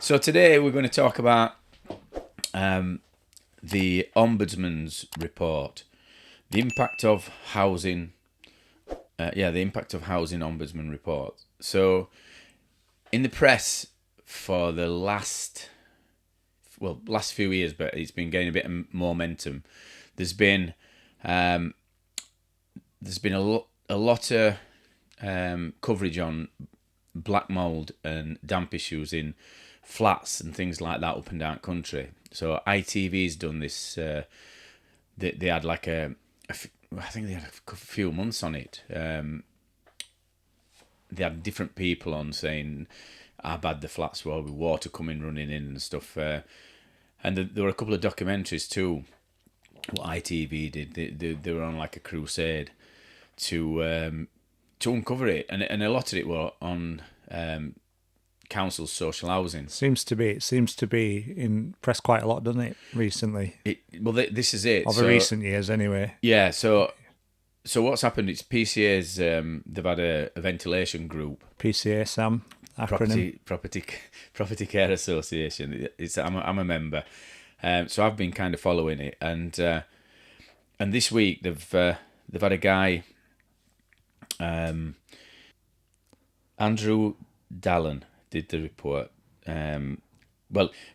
So today we're going to talk about the ombudsman's report, the impact of housing. The impact of housing ombudsman report. So, in the press for the last few years, but it's been gaining a bit of momentum. There's been a lot of coverage on black mould and damp issues in flats and things like that up and down country. So ITV's done this. They had like I think they had a few months on it. They had different people on saying how bad the flats were with water coming running in and stuff. And there were a couple of documentaries too. What ITV did, they were on like a crusade to uncover it, and a lot of it were on council's social housing. Seems to be in press quite a lot, doesn't it? Recently. This is it. Over recent years, anyway. Yeah. So what's happened? It's PCA's. They've had a ventilation group. PCA, Sam. Acronym. Property Care Association. I'm a member. So I've been kind of following it, and this week they've had a guy, Andrew Dallin, did the report.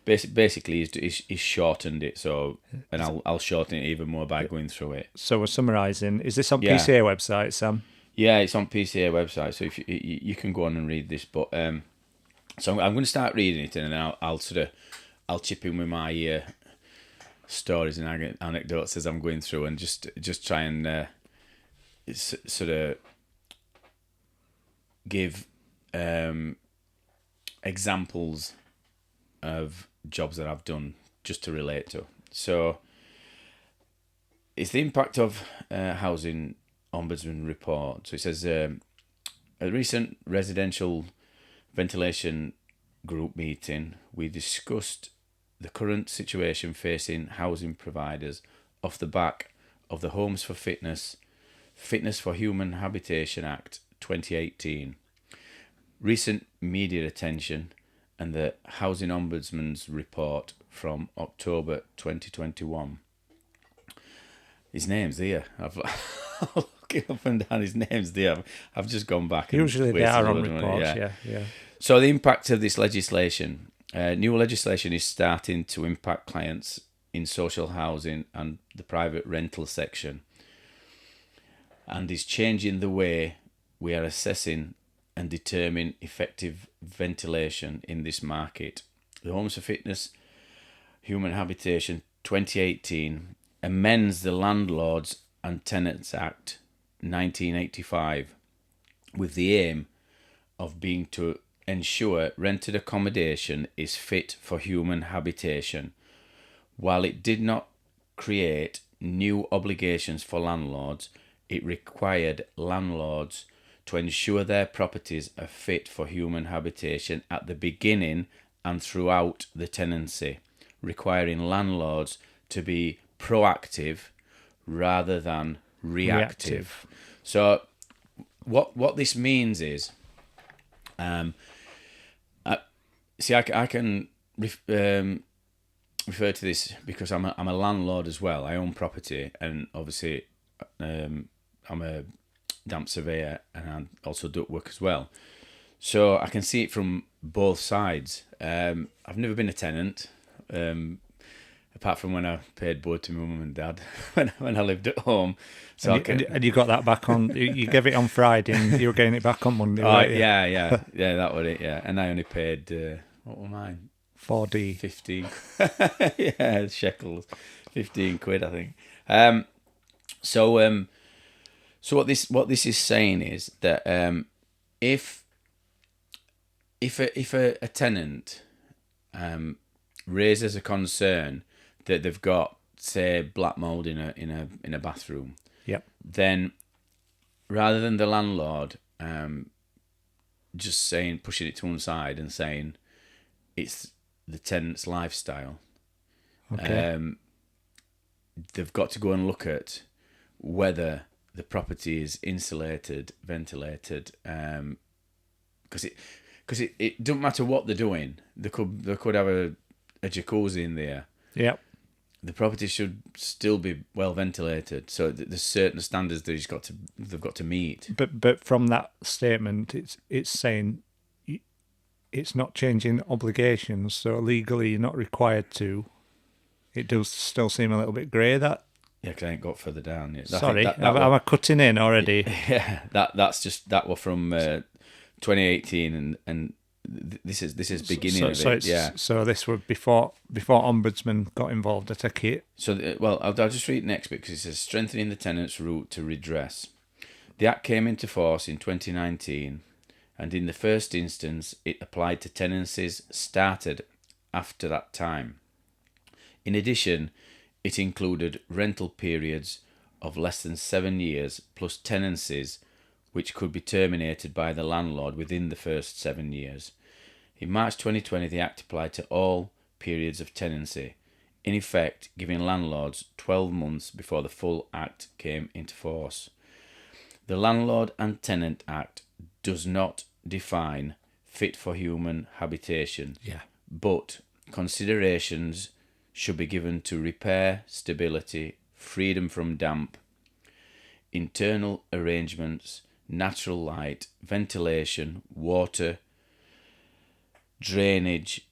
Basically he's shortened it, so, and I'll shorten it even more by going through it. So we're summarising. Is this on PCA website, Sam? Yeah, it's on PCA website, so if you can go on and read this. But so I'm going to start reading it, and then I'll chip in with my stories and anecdotes as I'm going through, and just try and sort of give examples of jobs that I've done just to relate to. So it's the impact of housing ombudsman report. So it says a recent residential ventilation group meeting, we discussed the current situation facing housing providers off the back of the Homes for Fitness for Human Habitation Act 2018, recent media attention, and the Housing Ombudsman's report from October 2021. His name's there. I've looking up and down. His name's there. I've just gone back. Usually they are on reports. Yeah. So the impact of this legislation. New legislation is starting to impact clients in social housing and the private rental section, and is changing the way we are assessing and determine effective ventilation in this market. The Homes for Fitness Human Habitation 2018 amends the Landlords and Tenants Act 1985 with the aim of being to ensure rented accommodation is fit for human habitation. While it did not create new obligations for landlords, it required landlords to ensure their properties are fit for human habitation at the beginning and throughout the tenancy, requiring landlords to be proactive rather than reactive. So what this means is, I can refer to this because I'm a landlord as well. I own property, and obviously I'm a damp surveyor, and I also do work as well. So I can see it from both sides. I've never been a tenant, apart from when I paid board to my mum and dad when I lived at home. So and you got that back on. You gave it on Friday, and you were getting it back on Monday. Right? Yeah, that was it. Yeah, and I only paid what were mine? 4D. 15. Yeah, shekels. 15 quid, I think. So what this is saying is that if a tenant raises a concern that they've got, say, black mould in a bathroom, yep, then rather than the landlord just pushing it to one side and saying it's the tenant's lifestyle, okay, they've got to go and look at whether the property is insulated, ventilated, because because it doesn't matter what they're doing. They could have a jacuzzi in there. Yep. The property should still be well ventilated. So there's certain standards that they've got to meet. But from that statement, it's saying it's not changing obligations, so legally you're not required to. It does still seem a little bit grey, that. Yeah, because I ain't got further down yet. Sorry, am I cutting in already? Yeah, that was from 2018, and this is beginning of it. Yeah. So this was before ombudsman got involved, I take it. So I'll just read next bit because it says strengthening the tenant's route to redress. The Act came into force in 2019, and in the first instance, it applied to tenancies started after that time. In addition, it included rental periods of less than 7 years plus tenancies which could be terminated by the landlord within the first 7 years. In March 2020, the Act applied to all periods of tenancy, in effect giving landlords 12 months before the full Act came into force. The Landlord and Tenant Act does not define fit for human habitation, but considerations should be given to repair, stability, freedom from damp, internal arrangements, natural light, ventilation, water, drainage,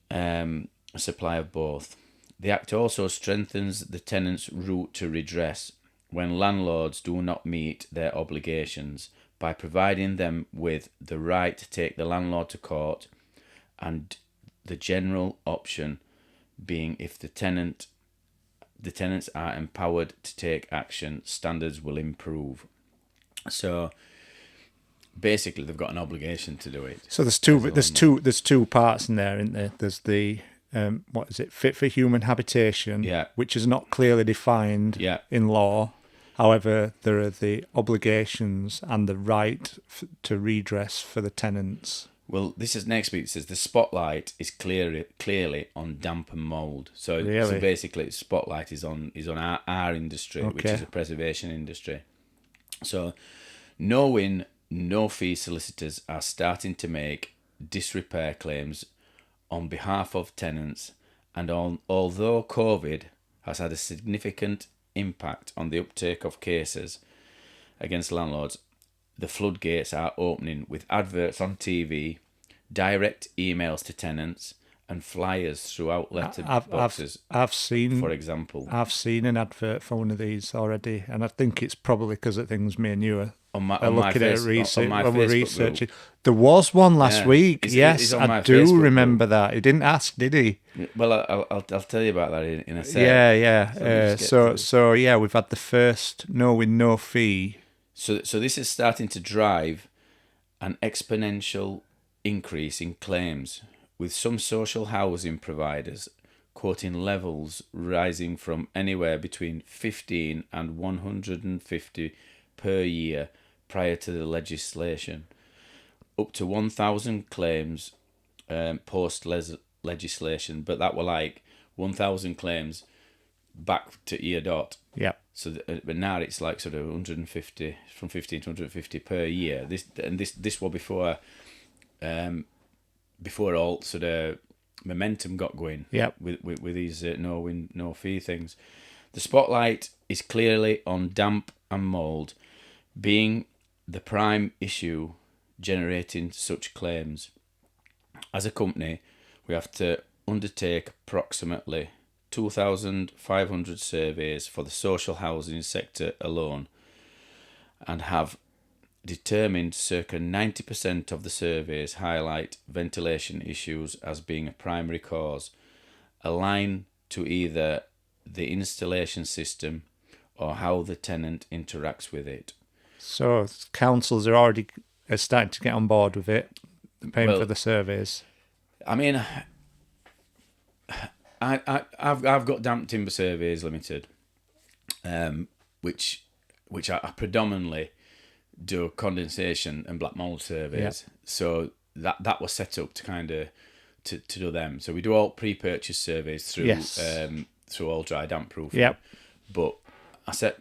supply of both. The Act also strengthens the tenant's route to redress when landlords do not meet their obligations by providing them with the right to take the landlord to court, and the general option being if the tenants are empowered to take action, standards will improve. So basically, they've got an obligation to do it. So there's two parts in there, isn't there? There's the what is it? Fit for human habitation, which is not clearly defined in law. However, there are the obligations and the right to redress for the tenants. Well, this is next week. It says the spotlight is clearly on damp and mould. So basically, the spotlight is on our industry, which is a preservation industry. So, knowing no fee solicitors are starting to make disrepair claims on behalf of tenants, and although COVID has had a significant impact on the uptake of cases against landlords, the floodgates are opening with adverts on TV, direct emails to tenants, and flyers throughout letter boxes. I've seen, for example, I've seen an advert for one of these already, and I think it's probably because of things me and you are looking at research. When we're researching, there was one last week. Yes, I do remember that. He didn't ask, did he? Well, I'll tell you about that in a sec. Yeah. So we've had the first with no fee. So this is starting to drive an exponential increase in claims, with some social housing providers quoting levels rising from anywhere between 15 and 150 per year prior to the legislation, up to 1,000 claims post legislation, but that were like 1,000 claims back to year dot. Yeah. So, but now it's like sort of 150, from 15 to 150 per year. This was before all sort of momentum got going. Yeah. With these no win no fee things. The spotlight is clearly on damp and mould, being the prime issue generating such claims. As a company, we have to undertake approximately 2,500 surveys for the social housing sector alone, and have determined circa 90% of the surveys highlight ventilation issues as being a primary cause, aligned to either the installation system or how the tenant interacts with it. So councils are already starting to get on board with it, paying for the surveys. I mean, I've got Damp Timber Surveys Limited, which I predominantly do condensation and black mould surveys. Yeah. So that was set up to kind of to do them. So we do all pre-purchase surveys through through all dry damp proofing. Yep. But I set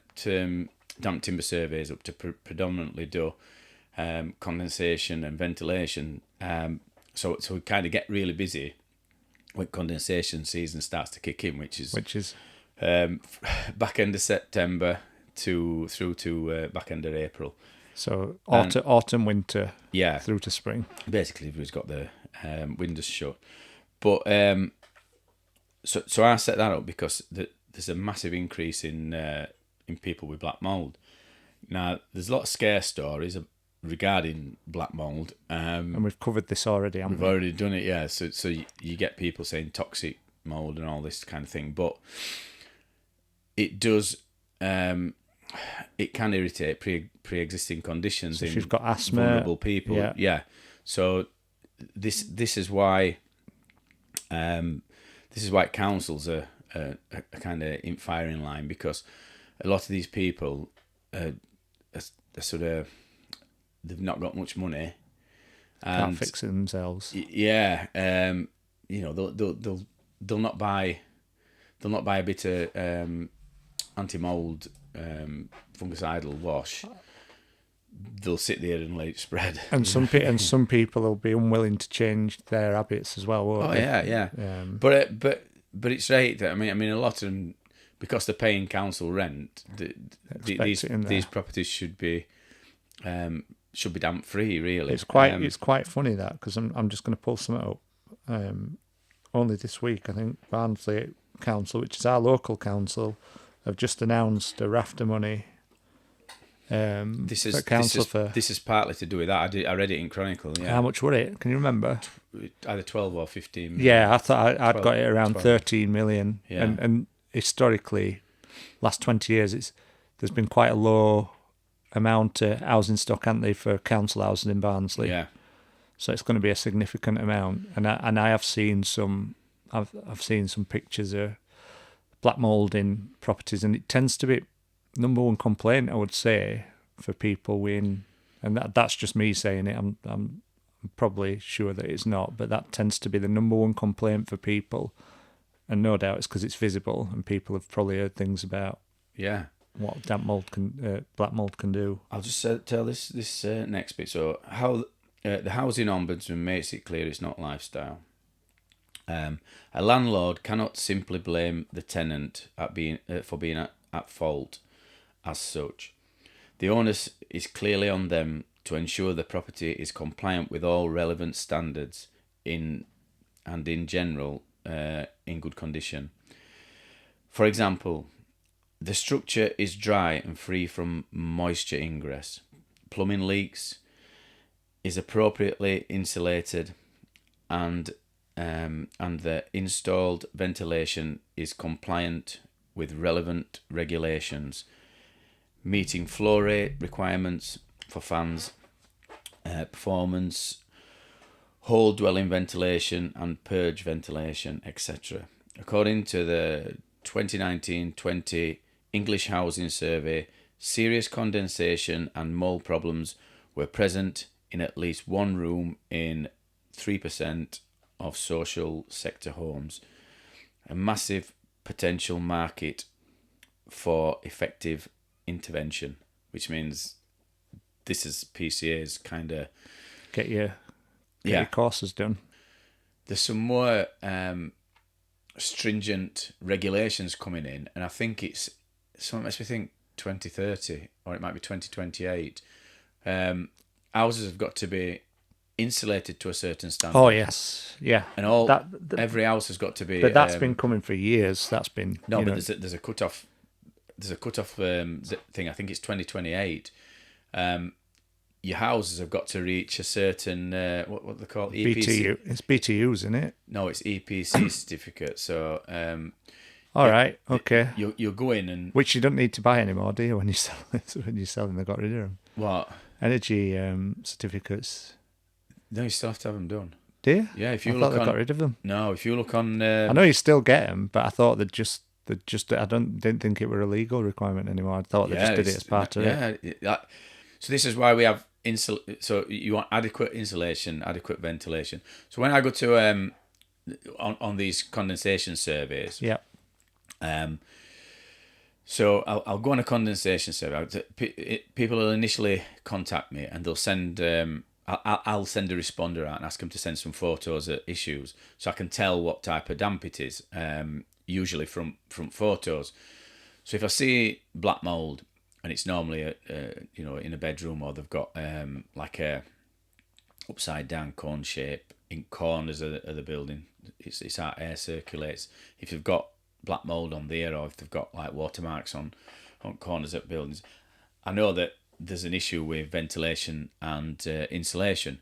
damp timber surveys up to predominantly do condensation and ventilation. So we kind of get really busy when condensation season starts to kick in, which is back end of September through to back end of April. So autumn, winter, yeah, through to spring. Basically, everybody's got the windows shut. But so I set that up because there's a massive increase in people with black mould. Now, there's a lot of scare stories regarding black mould. And we've covered this already, haven't we? We've already done it, yeah. So you get people saying toxic mould and all this kind of thing. But it does... it can irritate pre-existing conditions so if in you've got asthma, vulnerable people. Yeah. So this is why councils are kind of in firing line, because a lot of these people are sort of, they've not got much money and can't fix it themselves. Yeah, they'll not buy a bit of anti-mould fungicidal wash. They'll sit there and let it spread. And some people will be unwilling to change their habits as well, won't they? Yeah. But it's right that I mean a lot of them, because they're paying council rent, these properties should be damp free. Really, it's quite funny that, because I'm just going to pull something up. Only this week, I think Barnsley Council, which is our local council, have just announced a raft of money. This is partly to do with that. I read it in Chronicle. Yeah. How much were it? Can you remember? Either 12 or 15 million. Yeah, I thought I'd got it around 12. 13 million. Yeah. And historically, last 20 years, there's been quite a low amount of housing stock, hasn't there, for council housing in Barnsley? Yeah. So it's going to be a significant amount. And I have seen some. I've seen some pictures of black mould in properties, and it tends to be number one complaint, I would say, for people and that's just me saying it. I'm probably sure that it's not, but that tends to be the number one complaint for people, and no doubt it's because it's visible, and people have probably heard things about what black mould can do. I'll just tell this next bit. So how the housing ombudsman makes it clear it's not lifestyle. A landlord cannot simply blame the tenant for being at fault as such. The onus is clearly on them to ensure the property is compliant with all relevant standards in general in good condition. For example, the structure is dry and free from moisture ingress. Plumbing leaks, is appropriately insulated, and the installed ventilation is compliant with relevant regulations, meeting flow rate requirements for fans, performance, whole dwelling ventilation and purge ventilation, etc. According to the 2019-20 English Housing Survey, serious condensation and mould problems were present in at least one room in 3% of social sector homes. A massive potential market for effective intervention, which means this is PCA's kind of get your courses done. There's some more stringent regulations coming in, and I think it makes me think 2030 or it might be 2028. Houses have got to be insulated to a certain standard. Oh yes, yeah. And every house has got to be. But that's been coming for years. That's been there's a cut off. There's a cut off thing. I think it's 2028. Your houses have got to reach a certain what they call EPC. BTU. It's BTUs, isn't it? No, it's EPC certificate. So. All right. Okay. You go in and which you don't need to buy anymore, do you? When you sell it, when you sell them, they got rid of them. What? Energy certificates. No, you still have to have them done. Do you? Yeah, if you thought they got rid of them. No, if you look on... I know you still get them, but I thought I didn't think it were a legal requirement anymore. I thought they just did it as part of it. So this is why we have... So you want adequate insulation, adequate ventilation. So when I go to... on these condensation surveys... Yeah. So I'll go on a condensation survey. People will initially contact me and they'll send I'll send a responder out and ask them to send some photos of issues, so I can tell what type of damp it is. Usually from photos. So if I see black mould, and it's normally in a bedroom, or they've got like a upside down cone shape in corners of the building, it's how air circulates. If you've got black mould on there, or if they've got like watermarks on corners of buildings, I know that there's an issue with ventilation and insulation.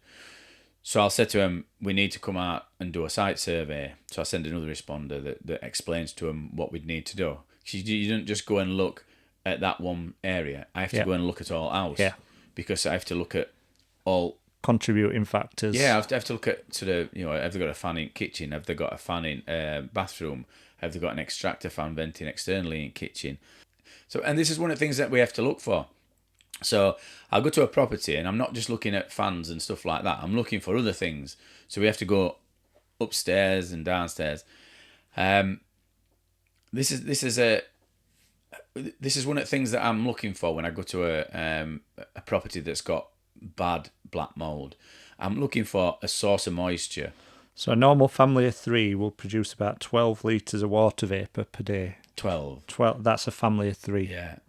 So I'll say to them, we need to come out and do a site survey. So I send another responder that explains to them what we'd need to do. You don't just go and look at that one area. I have to go and look at all house. Yeah. Because I have to look at all contributing factors. Yeah, I have to look at sort of, have they got a fan in kitchen? Have they got a fan in bathroom? Have they got an extractor fan venting externally in kitchen? So, and this is one of the things that we have to look for. So I'll go to a property, and I'm not just looking at fans and stuff like that. I'm looking for other things. So we have to go upstairs and downstairs. This is one of the things that I'm looking for when I go to a property that's got bad black mould. I'm looking for a source of moisture. So a normal family of 3 will produce about 12 litres of water vapour per day. 12. That's a family of 3. Yeah,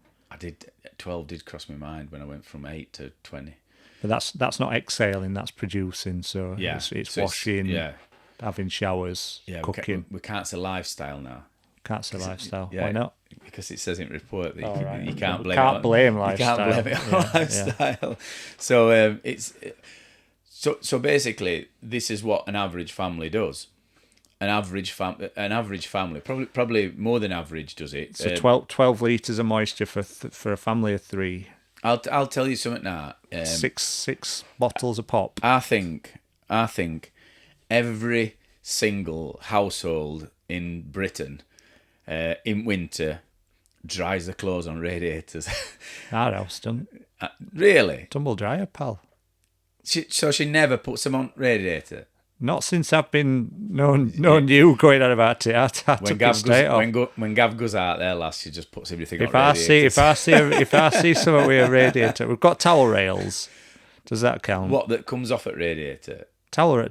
12 did cross my mind when I went from 8 to 20. But that's not exhaling, that's producing. So it's washing, having showers, cooking. We can't say lifestyle now. Can't say lifestyle. Yeah, why not? Because it says in the report that right. you can't blame lifestyle. You can't blame it on lifestyle. So it's so basically this is what an average family does. An average family, probably more than average, does it? So 12 litres of moisture for a family of 3. I'll tell you something now. 6 bottles a pop. I think every single household in Britain in winter dries the clothes on radiators. Our house done. Really? Tumble dryer, pal. So she never puts them on radiator? Not since I've been known you going on about it. I took it straight off. When Gav goes out there, last, she just puts everything on radiators. If I see something with a radiator, we've got towel rails. Does that count? What, that comes off at radiator? Towel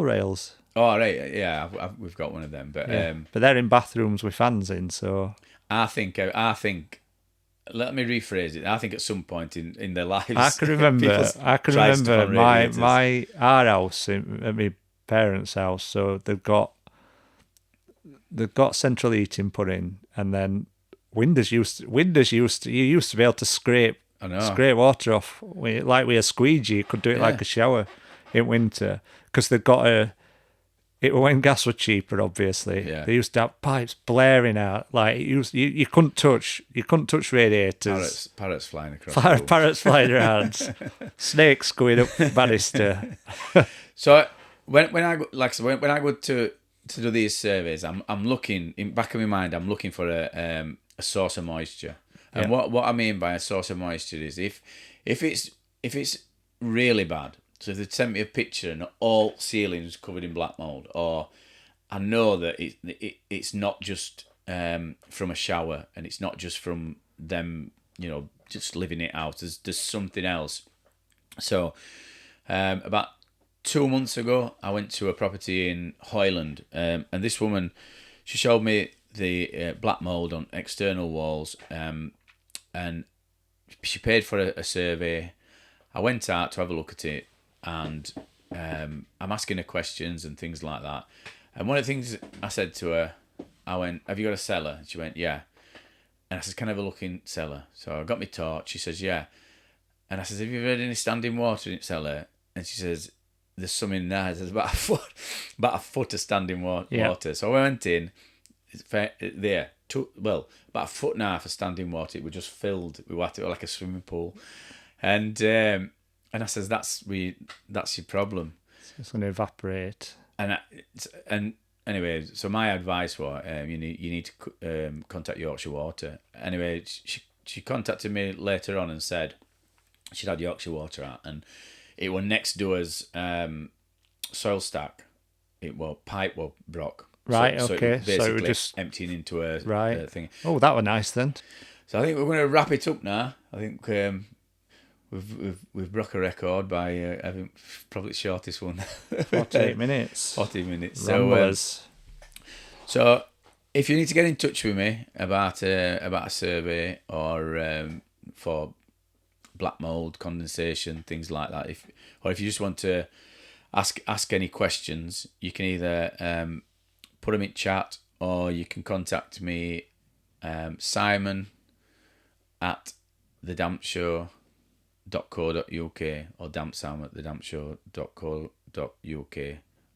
rails. Oh, right, yeah, we've got one of them. But but they're in bathrooms with fans in, so... I think... Let me rephrase it. I think at some point in their lives... I can remember our house, at my parents' house, so they've got central heating put in, and then windows used to be able to scrape water off like with a squeegee. You could do it like a shower in winter, because they've got when gas was cheaper, obviously. Yeah. They used to have pipes blaring out. Like you couldn't touch radiators. Parrots flying across. Parrots flying around. Snakes going up banister. So when I go to do these surveys, I'm looking in back of my mind. I'm looking for a source of moisture. And what I mean by a source of moisture is if it's really bad. So if they sent me a picture and all ceilings covered in black mould, or I know that it's not just from a shower, and it's not just from them, just living it out. There's something else. So about 2 months ago, I went to a property in Hoyland, and this woman, she showed me the black mould on external walls, and she paid for a survey. I went out to have a look at it. And I'm asking her questions and things like that. And one of the things I said to her, I went, "Have you got a cellar?" And she went, "Yeah." And I said, "Can I have a look in cellar?" So I got my torch. She says, "Yeah." And I said, "Have you ever had any standing water in cellar?" And she says, "There's some in there." There's about a foot of standing water. So I went in there. About a foot and a half of standing water. It was just filled with water, like a swimming pool. And I says, that's your problem. It's going to evaporate. And anyway, so my advice was, you need to contact Yorkshire Water. Anyway, she contacted me later on and said she'd had Yorkshire Water out, and it was next door's soil stack. Pipe was broke. Right. So okay. it basically so it was just emptying into a thing. Oh, that was nice then. So I think we're going to wrap it up now. I think. we've broke a record by having probably the shortest one. 48 minutes. 40 minutes. So if you need to get in touch with me about a survey or for black mould, condensation, things like that, or if you just want to ask any questions, you can either put them in chat, or you can contact me, Simon at thedampshow.co.uk or dampsam@thedampshow.co.uk.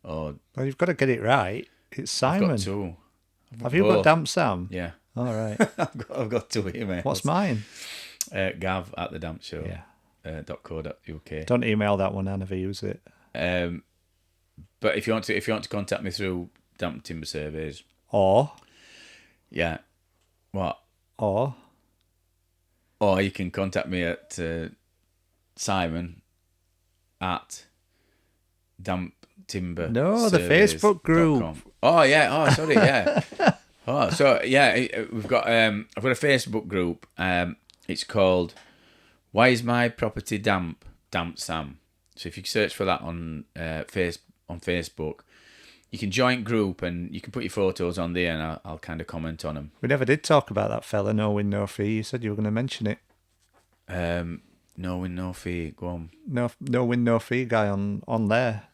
Or well, you've got to get it right. It's Simon. I've got two. Have you got Damp Sam? Yeah. All right. I've got two emails. What's mine? Gav at thedampshow.co.uk. Don't email that one. I never use it. But if you want to contact me through Damp Timber Surveys, or you can contact me at Simon at damptimber. No, the Facebook group. Oh yeah. Oh, sorry. Yeah. Oh, so yeah, we've got I've got a Facebook group. It's called "Why Is My Property Damp? Damp Sam." So if you search for that on Facebook, you can join group and you can put your photos on there, and I'll kind of comment on them. We never did talk about that fella, no win, no fee. You said you were going to mention it. No win, no fee. Go on. No win, no fee guy on there.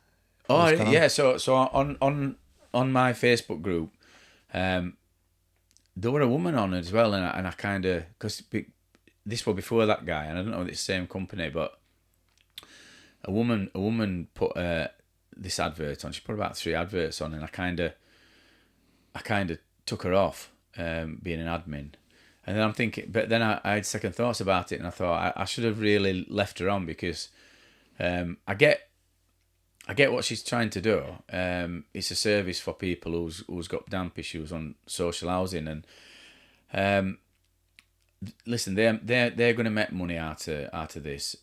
Oh yeah. So on my Facebook group, there were a woman on as well, and I kind of, because this was before that guy, and I don't know if it's the same company, but a woman put this advert on. She put about 3 adverts on, and I kind of took her off being an admin. And then I'm thinking, but then I had second thoughts about it, and I thought I should have really left her on, because I get what she's trying to do. It's a service for people who's got damp issues on social housing, and listen, they're going to make money out of this.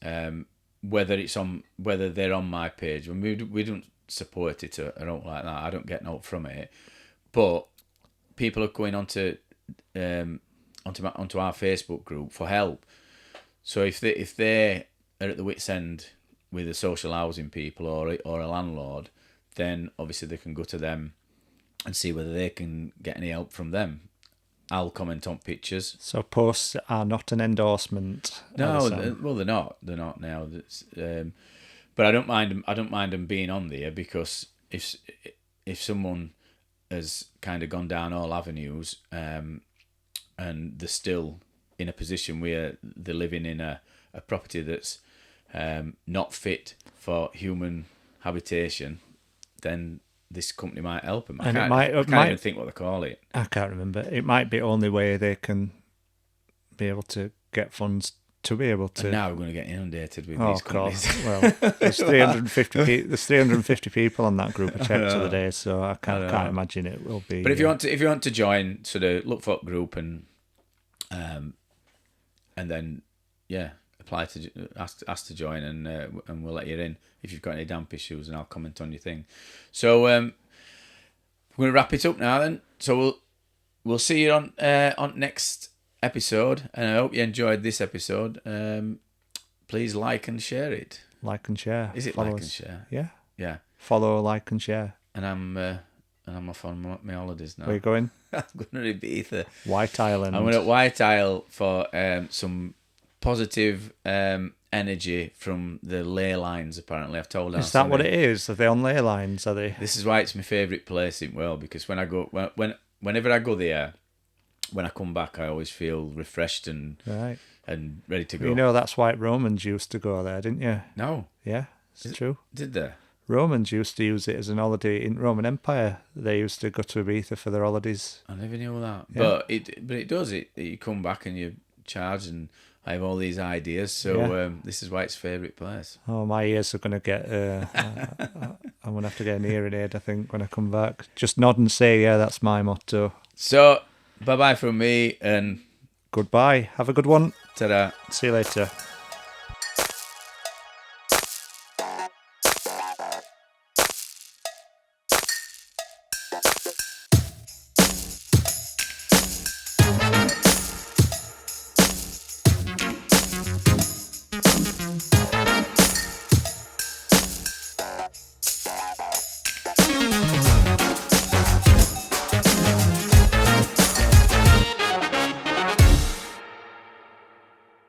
Whether they're on my page, and we don't support it or don't like that. I don't get no from it, but people are going onto our Facebook group for help. So if they are at the wit's end with the social housing people or a landlord, then obviously they can go to them and see whether they can get any help from them. I'll comment on pictures. So posts are not an endorsement. No, well they're not. They're not now. But I don't mind them. I don't mind them being on there, because if someone has kind of gone down all avenues, and they're still in a position where they're living in a property that's not fit for human habitation, then this company might help them. I can't even think what they call it. I can't remember. It might be the only way they can be able to get funds to be able to. And now we're going to get inundated with these companies. Well, there's 350 people on that group I checked the other day, so I can't imagine it will be. But if you want to join, sort of look for a group and then apply to ask to join, and we'll let you in if you've got any damp issues, and I'll comment on your thing. So we're going to wrap it up now then. So we'll see you on next episode, and I hope you enjoyed this episode. Please like and share it. Like and share. Is it Follow like us. and share? Yeah. Follow, like and share. And I'm off on my holidays now. Where are you going? I'm going to Ibiza. White Island. I'm going to White Isle for some positive energy from the ley lines. Apparently, I've told. Is that what it is? Are they on ley lines? Are they? This is why it's my favourite place in the world, because whenever I go there, when I come back, I always feel refreshed and ready to go. You know, that's why Romans used to go there, didn't you? No. Yeah, it's true. Did they? Romans used to use it as an holiday in Roman Empire. They used to go to Ibiza for their holidays. I never knew that. Yeah. But it does. You come back and you charge, and I have all these ideas. So this is why it's favourite place. Oh, my ears are going to get... I'm going to have to get an hearing aid, I think, when I come back. Just nod and say, yeah, that's my motto. So, bye-bye from me, and... Goodbye. Have a good one. Ta-da. See you later.